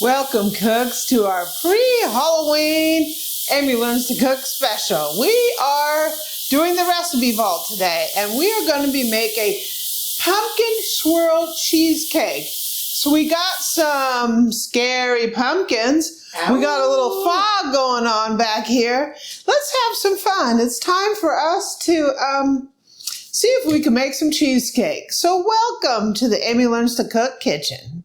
Welcome, cooks, to our pre-Halloween Amy Learns to Cook special. We are doing the recipe vault today, and we are going to be making pumpkin swirl cheesecake. So we got some scary pumpkins. Ow. We got a little fog going on back here. Let's have some fun. It's time for us to see if we can make some cheesecake. So welcome to the Amy Learns to Cook kitchen.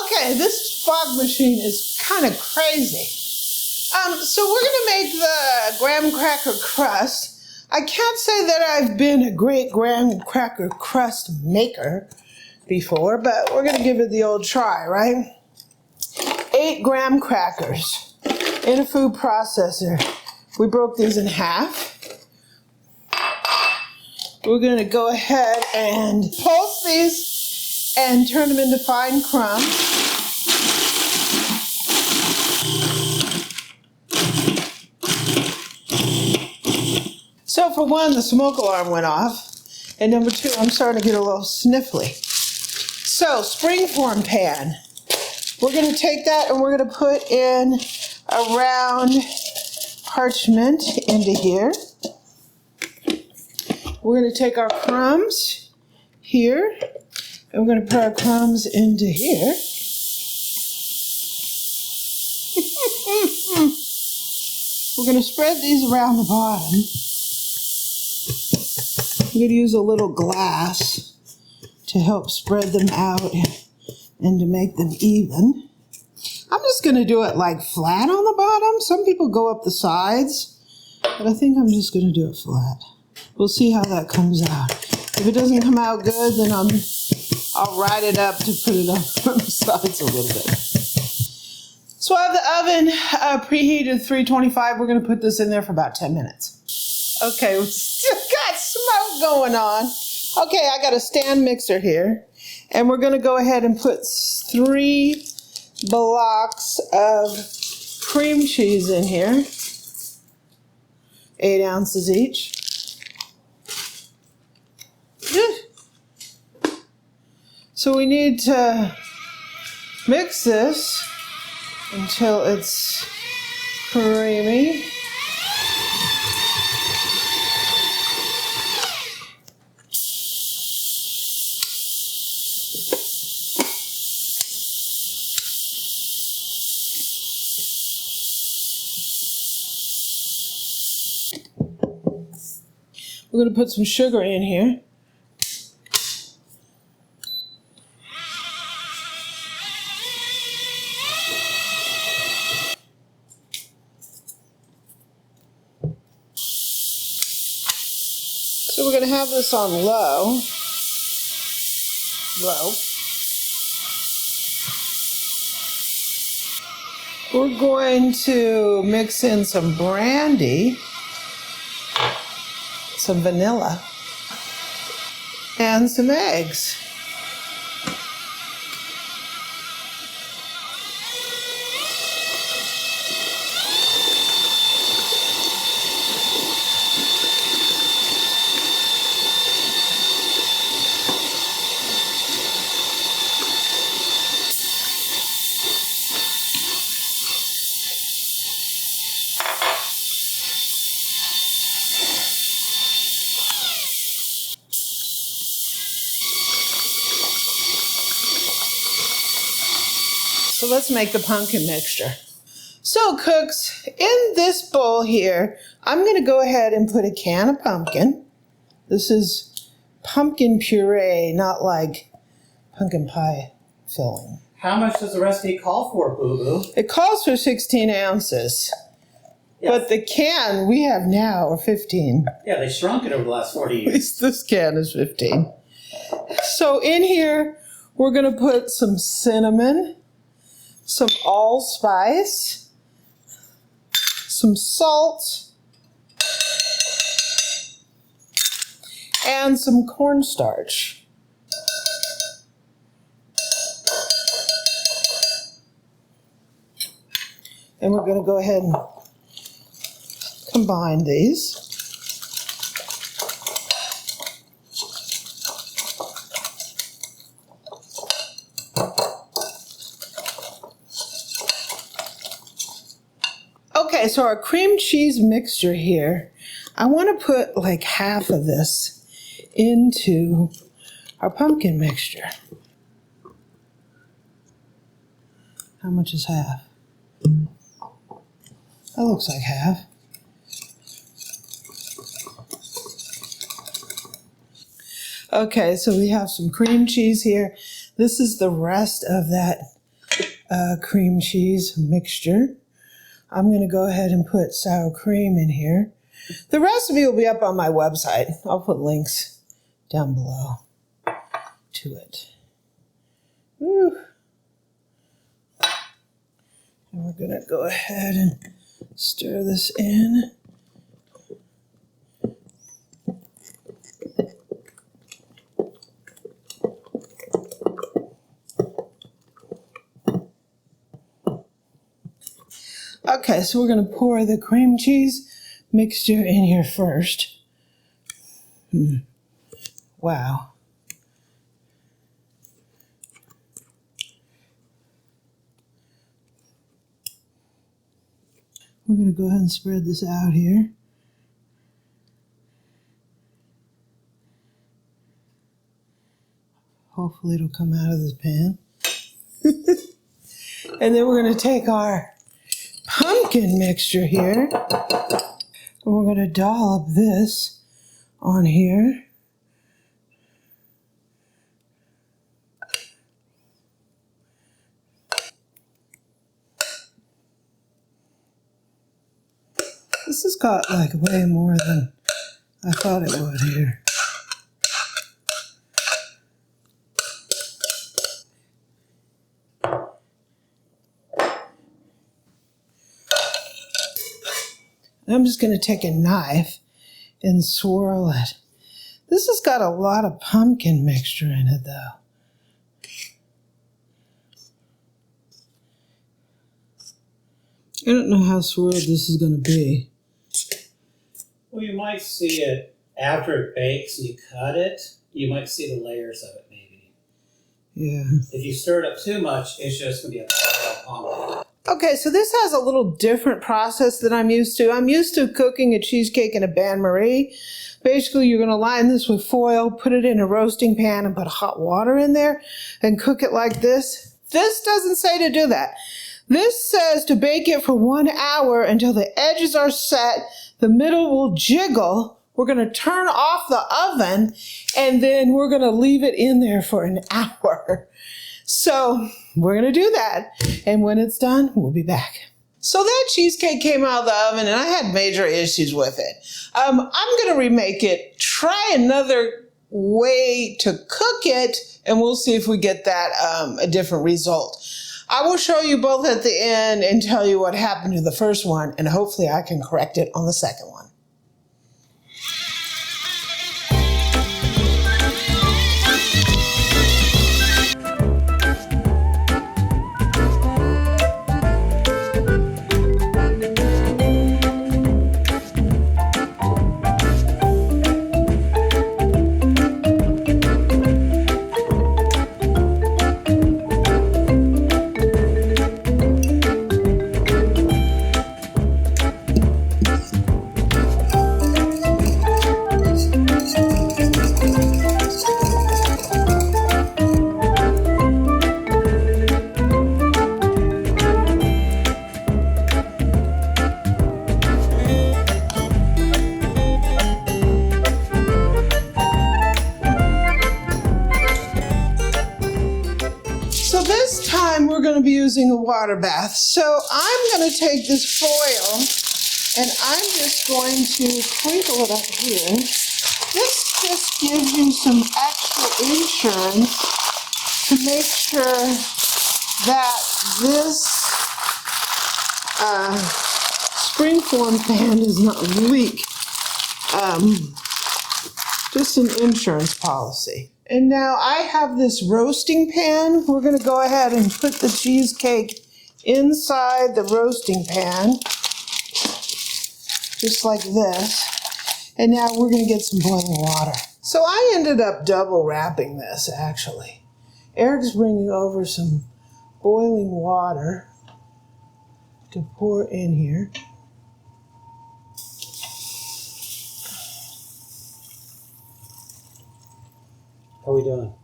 Okay, this fog machine is kind of crazy. So we're going to make the graham cracker crust. I can't say that I've been a great graham cracker crust maker before, but we're going to give it the old try, right? 8 graham crackers in a food processor. We broke these in half. We're going to go ahead and pulse these and turn them into fine crumbs. So for one, the smoke alarm went off, and number 2, I'm starting to get a little sniffly. So springform pan, we're going to take that and we're going to put in a round parchment into here. We're going to take our crumbs here, and we're going to put our crumbs into here. We're going to spread these around the bottom. I'm going to use a little glass to help spread them out and to make them even. I'm just going to do it like flat on the bottom. Some people go up the sides, but I think I'm just going to do it flat. We'll see how that comes out. If it doesn't come out good, then I'll ride it up to put it up on the sides a little bit. So I have the oven preheated 325. We're going to put this in there for about 10 minutes. Okay, we still got smoke going on. Okay, I got a stand mixer here. And we're going to go ahead and put 3 blocks of cream cheese in here. 8 ounces each. So we need to mix this until it's creamy. We're going to put some sugar in here. So we're going to have this on low. We're going to mix in some brandy, some vanilla, and some eggs. So let's make the pumpkin mixture. So cooks, in this bowl here, I'm going to go ahead and put a can of pumpkin. This is pumpkin puree, not like pumpkin pie filling. How much does the recipe call for, Boo-Boo? It calls for 16 ounces. Yes. But the can we have now are 15. Yeah, they shrunk it over the last 40 years. At least this can is 15. So in here, we're going to put some cinnamon, some allspice, some salt, and some cornstarch. And we're going to go ahead and combine these. Okay, so our cream cheese mixture here, I want to put like half of this into our pumpkin mixture. How much is half? That looks like half. Okay, so we have some cream cheese here. This is the rest of that cream cheese mixture. I'm going to go ahead and put sour cream in here. The recipe will be up on my website. I'll put links down below to it. Woo. And we're going to go ahead and stir this in. Okay, so we're going to pour the cream cheese mixture in here first. Wow. We're going to go ahead and spread this out here. Hopefully it'll come out of this pan. And then we're going to take our pumpkin mixture here, and we're going to dollop this on here. This has got like way more than I thought it would here. I'm just going to take a knife and swirl it. This has got a lot of pumpkin mixture in it, though. I don't know how swirled this is going to be. Well, you might see it after it bakes and you cut it. You might see the layers of it, maybe. Yeah. If you stir it up too much, it's just going to be a pumpkin. Okay, so this has a little different process than I'm used to. I'm used to cooking a cheesecake in a bain-marie. Basically, you're going to line this with foil, put it in a roasting pan, and put hot water in there and cook it like this. This doesn't say to do that. This says to bake it for 1 hour until the edges are set, the middle will jiggle. We're going to turn off the oven, and then we're going to leave it in there for an hour. So we're going to do that, and when it's done, we'll be back. So that cheesecake came out of the oven, and I had major issues with it. I'm going to remake it, try another way to cook it, and we'll see if we get that a different result. I will show you both at the end and tell you what happened to the first one, and hopefully I can correct it on the second one. So this time we're going to be using a water bath. So I'm going to take this foil and I'm just going to crinkle it up here. This just gives you some extra insurance to make sure that this springform pan does not leak. Just an insurance policy. And now I have this roasting pan. We're going to go ahead and put the cheesecake inside the roasting pan. just like this. And now we're going to get some boiling water. So I ended up double wrapping this, actually. Eric's bringing over some boiling water to pour in here. How are we doing?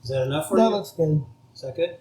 Is that enough for you? That looks good. Is that good?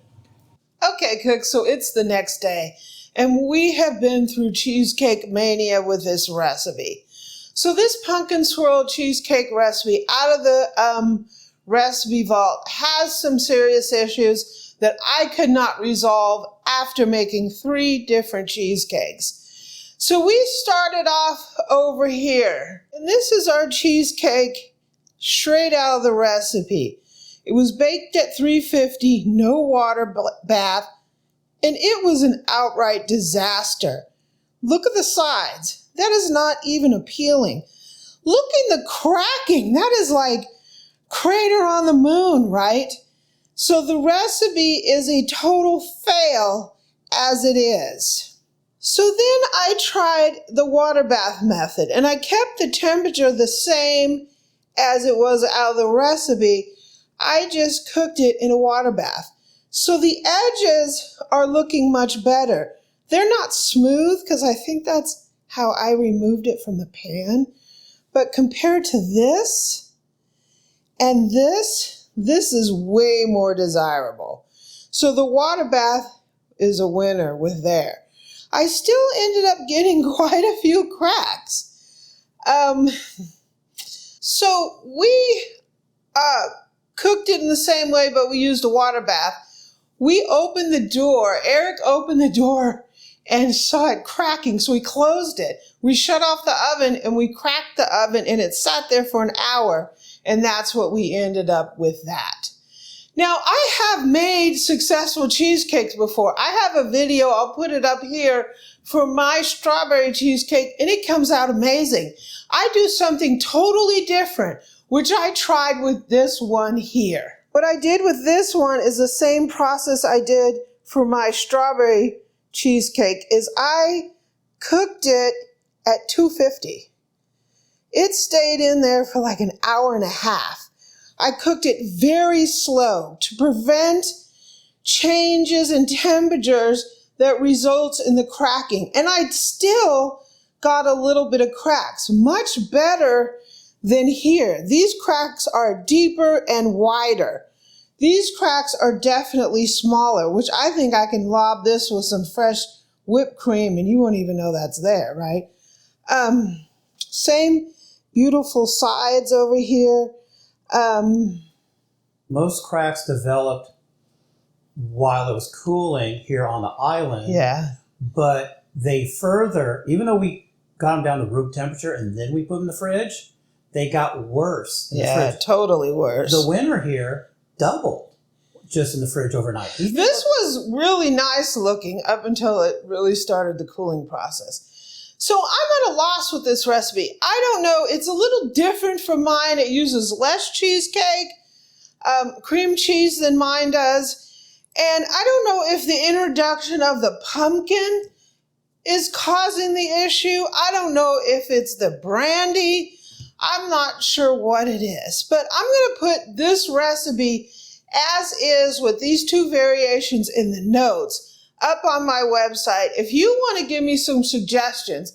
Okay, cooks, so it's the next day, and we have been through cheesecake mania with this recipe. So this pumpkin swirl cheesecake recipe out of the recipe vault has some serious issues that I could not resolve after making 3 different cheesecakes. So we started off over here, and this is our cheesecake straight out of the recipe. It was baked at 350, no water bath, and it was an outright disaster. Look at the sides. That is not even appealing. Look at the cracking. That is like crater on the moon, right? So the recipe is a total fail as it is. So then I tried the water bath method, and I kept the temperature the same as it was out of the recipe. I just cooked it in a water bath. So the edges are looking much better. They're not smooth because I think that's how I removed it from the pan. But compared to this and this is way more desirable. So the water bath is a winner with there. I still ended up getting quite a few cracks. So we cooked it in the same way, but we used a water bath. We opened the door. Eric opened the door and saw it cracking, so we closed it. We shut off the oven and we cracked the oven, and it sat there for an hour, and that's what we ended up with that. Now, I have made successful cheesecakes before. I have a video, I'll put it up here, for my strawberry cheesecake, and it comes out amazing. I do something totally different, which I tried with this one here. What I did with this one is the same process I did for my strawberry cheesecake, is I cooked it at 250. It stayed in there for like an hour and a half. I cooked it very slow to prevent changes in temperatures that results in the cracking. And I still got a little bit of cracks, much better than here. These cracks are deeper and wider. These cracks are definitely smaller, which I think I can lob this with some fresh whipped cream and you won't even know that's there, right? Same beautiful sides over here. Most cracks developed while it was cooling here on the island. Yeah. But they further, even though we got them down to room temperature and then we put them in the fridge, they got worse in the fridge. Totally worse. The winter here doubled just in the fridge overnight. This was really nice looking up until it really started the cooling process. So I'm at a loss with this recipe. I don't know. It's a little different from mine. It uses less cheesecake, cream cheese than mine does. And I don't know if the introduction of the pumpkin is causing the issue. I don't know if it's the brandy. I'm not sure what it is. But I'm going to put this recipe as is with these 2 variations in the notes up on my website. If you want to give me some suggestions,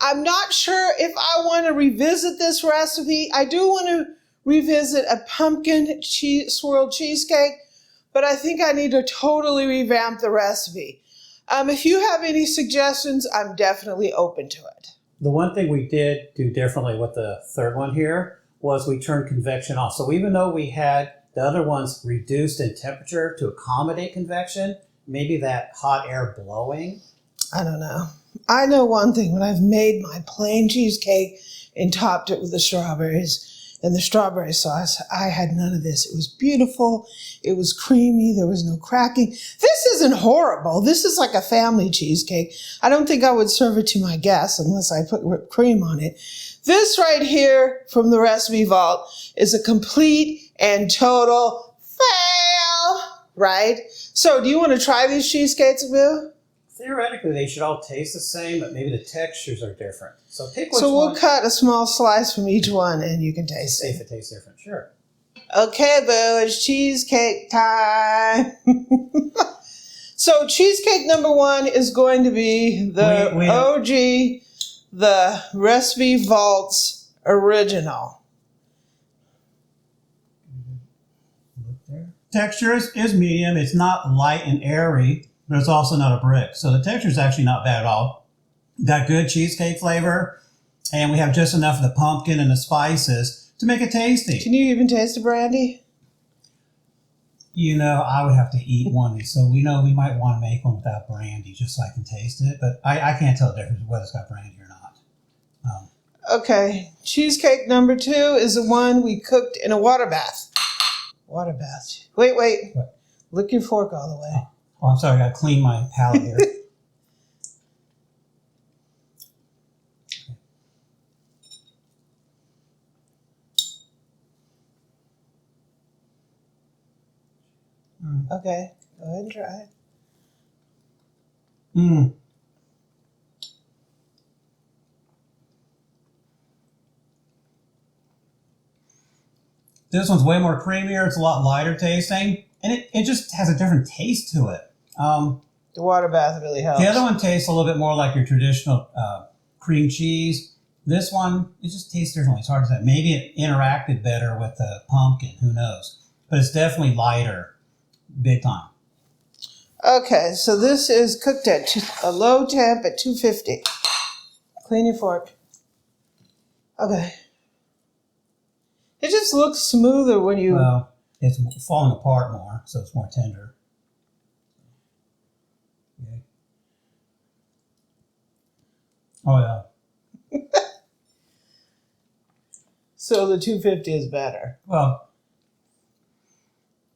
I'm not sure if I want to revisit this recipe. I do want to revisit a pumpkin swirl cheesecake, but I think I need to totally revamp the recipe. If you have any suggestions, I'm definitely open to it. The one thing we did do differently with the third one here was we turned convection off. So even though we had the other ones reduced in temperature to accommodate convection, maybe that hot air blowing. I don't know. I know one thing. When I've made my plain cheesecake and topped it with the strawberries and the strawberry sauce, I had none of this. It was beautiful. It was creamy. There was no cracking. This isn't horrible. This is like a family cheesecake. I don't think I would serve it to my guests unless I put whipped cream on it. This right here from the recipe vault is a complete and total fail, right? So do you want to try these cheesecakes, Bill? Theoretically, they should all taste the same, but maybe the textures are different. So pick which So we'll one. cut a small slice from each one and you can taste See it. if it tastes different. Sure. Okay, boo, it's cheesecake time. So cheesecake number 1 is going to be the OG, the Recipe Vaults Original. Look there. Texture is medium. It's not light and airy, but it's also not a brick. So the texture is actually not bad at all. Got good cheesecake flavor, and we have just enough of the pumpkin and the spices to make it tasty. Can you even taste the brandy? You know, I would have to eat one of these, so we know we might want to make one without brandy just so I can taste it, but I can't tell the difference whether it's got brandy or not. Okay, cheesecake number 2 is the one we cooked in a water bath. Water bath. Wait. What? Lick your fork all the way. Oh, I'm sorry, I got to clean my palate here. Okay, go ahead and try. This one's way more creamier. It's a lot lighter tasting, and it just has a different taste to it. The water bath really helps. The other one tastes a little bit more like your traditional cream cheese. This one, it just tastes differently. It's hard to say. Maybe it interacted better with the pumpkin. Who knows? But it's definitely lighter, big time. Okay, so this is cooked at a low temp at 250. Clean your fork. Okay. It just looks smoother when you... Well, it's falling apart more, so it's more tender. Okay. Oh, yeah. So the 250 is better. Well,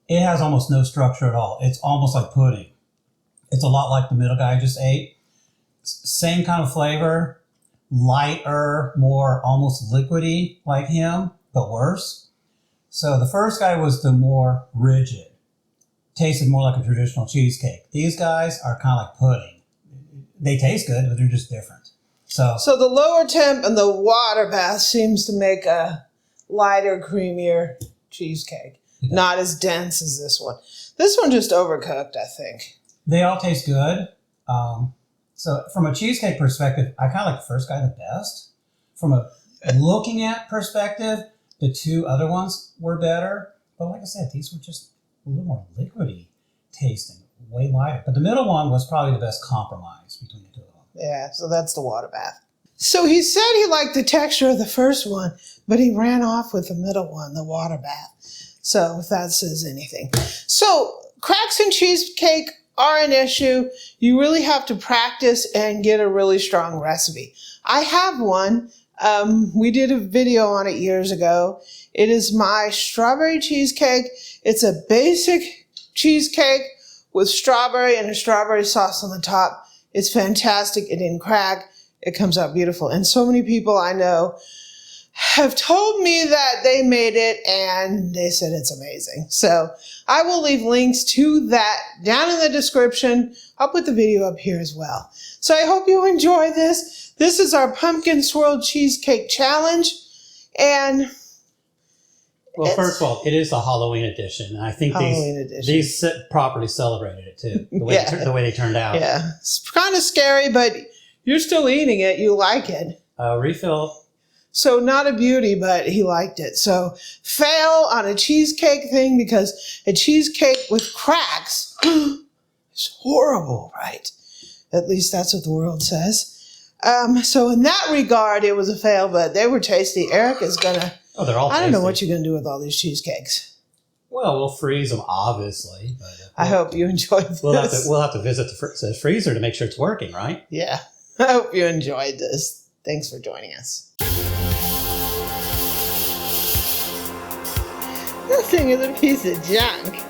it has almost no structure at all. It's almost like pudding. It's a lot like the middle guy I just ate. Same kind of flavor, lighter, more almost liquidy like him, but worse. So the first guy was the more rigid. Tasted more like a traditional cheesecake. These guys are kind of like pudding. They taste good, but they're just different. So the lower temp and the water bath seems to make a lighter, creamier cheesecake. Yeah. Not as dense as this one. This one just overcooked, I think. they all taste good. So from a cheesecake perspective, I kind of like the first guy the best. From a looking at perspective, the two other ones were better. But like I said, these were just a little more liquidy tasting, way lighter. But the middle one was probably the best compromise between the two of them. Yeah, so that's the water bath. So he said he liked the texture of the first one, but he ran off with the middle one, the water bath. So if that says anything. So cracks in cheesecake are an issue. You really have to practice and get a really strong recipe. I have one. We did a video on it years ago. It is my strawberry cheesecake. It's a basic cheesecake with strawberry and a strawberry sauce on the top. It's fantastic. It didn't crack. It comes out beautiful. And so many people I know have told me that they made it and they said it's amazing. So I will leave links to that down in the description. I'll put the video up here as well. So I hope you enjoy this. This is our Pumpkin Swirl Cheesecake Challenge. And well, first of all, it is the Halloween edition. And I think these properly celebrated it too, the way they turned out. Yeah, it's kind of scary, but you're still eating it. You like it. Refill. So not a beauty, but he liked it. So fail on a cheesecake thing because a cheesecake with cracks is horrible, right? At least that's what the world says. So in that regard, it was a fail, but they were tasty. Eric is gonna. Oh, they're all tasty. I don't know what you're gonna do with all these cheesecakes. Well, we'll freeze them, obviously. But I hope you enjoyed this. We'll have to visit the freezer to make sure it's working, right? Yeah. I hope you enjoyed this. Thanks for joining us. This thing is a piece of junk.